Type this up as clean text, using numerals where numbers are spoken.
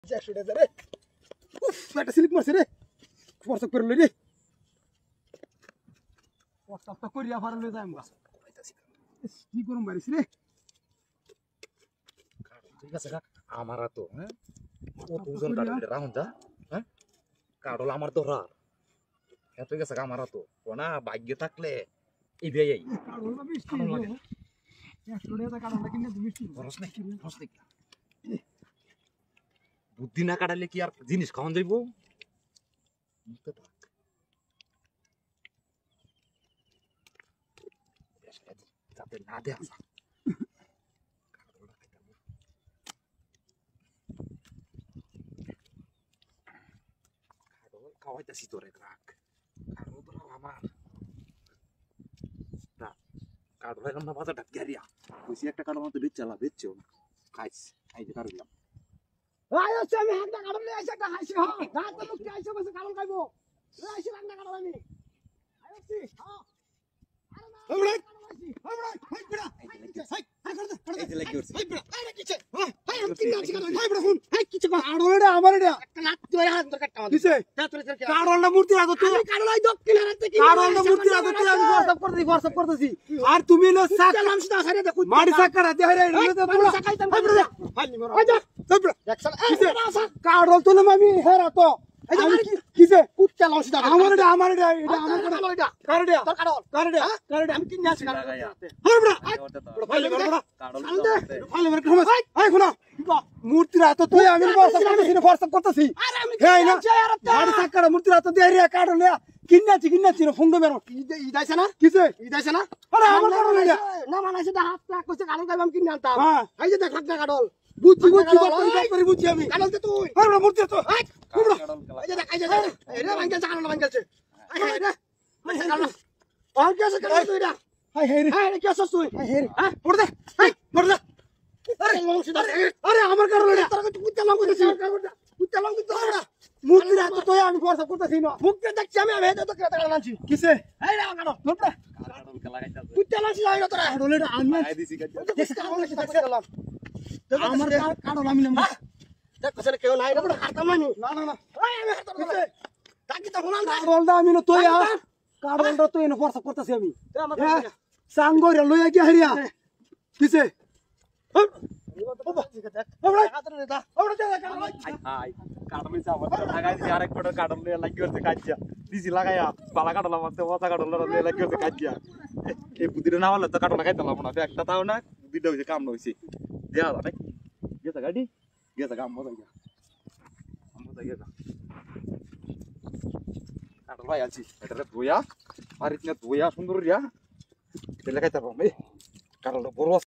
রে উফ একটা স্লিপ মারছে রে ফরসক করে লই রে ফরসকটা করিয়া ফার লই যাইম গাছ কি গরম বাড়িস রে ঠিক আছে আমারা তো হ্যাঁ ও দুজন কাটলে রাহুন যা হ্যাঁ কাটল আমার তো রা হ্যাঁ ঠিক আছে আমারা তো কোনা ভাগ্যে থাকলে এই বে এই কাড়লটা মিষ্টি লাগে 100 টাকা কাড়লটা কিনে মিষ্টি খরচ নাই বুদ্ধি না কাটালে কি আর জিনিস খাওয়ান যাইব যাতে না দেয়া খাওয়াইতেছি তোরে রাখ আমার কাঠল এলাম না বাজারটা গেরিয়া বুঝি একটা কাঠল মতো বেচলা বেচছেও না খাইস খাই যে কাটলাম আয় আছে আমি একটা কাড়ল লই আইছি একটা হাসি হ্যাঁ রাত মুক্তি আইছে বসে কাড়ল খাইবো লই আইছি রান্না কাড়ল আমি আইছি হ্যাঁ আরে না আমরা হাই বড়া হাই করতে এই যে লাগি উঠছে হাই বড়া আরে কিছে হাই আমি কিনে আছি কাড়ল হাই বড়া শুন হাই কিছে আড়লটা আমার এটা একটা লাত ধরে হাত ধরে কাটটা কিছে কাড়লটা মূর্তি রাখো তুই আমি কাড়ল আই দক্ষিণের হাতে কি কাড়লটা মূর্তি রাখো তুই আমি WhatsApp করতেছি আর তুমি লো সাক নাম সিধা সারে দেখো মারি সাক করা দে রে তোমরা সাকাইতাম হাই বড়া হাই নি মরো আচ্ছা কাড়ল তো না আমি হেরা তো কিছে কুত্তা লাউছি দা আমার এটা এটা আমার কাড়ল এটা কাড়ল তোর কাড়ল আমি কিনে আছি কাড়ল হাই বড়া ভাই বড়া কাড়ল ভাই বড়া কমাস হাই খুনা মূর্তি রাত তুই আমি WhatsApp করতেছি হেই না মারি সাক করা মূর্তি রাত দে রে কাড়ল কিন্নাছি না ফোন দেবেন ইদাইছে না কিছে ইদাইছে না আরে আমার কাড়ল এটা না মানাইছে দা হাত রাখ কইছে কাড়ল গাইবাম কিনে আনতাম হ্যাঁ এই যে দেখ না কাড়ল বুঝছি বুঝছি আমি কাড়ল তো তুই আরে মূর্তি তো এই যে দেখ এই যে এই রে ভাঙ্গেছে কাড়ল ভাঙ্গেছে এই রে কাড়ল আর কি আছে কাড়ল তুই এটা হাই হে রে হাই রে কি আছে তুই হাই হে রে হ্যাঁ পড় দে আরে লংসি দা আরে আমার কাড়ল এটা তোর কুত্তা লং কইছিস কুত্তা লং দিতে হবে না মুক্তি রাত তো আমি WhatsApp করতেছি না মুক্তি দেখছি আমি হেদে তো কেটে কাড়ল আনছি কিসে এই রে কাড়ল ধর কাড়ল কে লাগাইতা কুত্তা লাগাইছি না তোরা কাড়ল এটা আনমে আই দিছি দেখ কাড়ল কি দেখছিলাম আমার কাড়ল আমি নাম দেখ কসে কেউ নাই রে হারতাম না না ওই আমি হারতাম না তাকি তো হুনান কাড়লটা আমি না তুই কাড়লটা তুই না WhatsApp করতেছি আমি সাঙ্গরে লইয়া কি হারিয়া কিসে কাটল আমার লাগাই দিছি আরেক ফটো কাটল নিয়ে লাগি করতে কাজিয়া দিছি লাগাইয়া বালা কাটল আমার তো ওটা কাটল নিয়ে লাগি করতে কাজিয়া এই বুদ্ধিটা না হলে তো কাটল না খাইতাম না একটা তাও না বুদ্ধিটা হইছে কাম না হইছে দেয়া দা নাকি গেছে গাড়ি গেছে কাম মজা গিয়া কাটল ভাই আছি এটা ধুইয়া আর ইতনা ধুইয়া সুন্দর রিয়া এটা লাগাইতাম এই কাটলটা বড়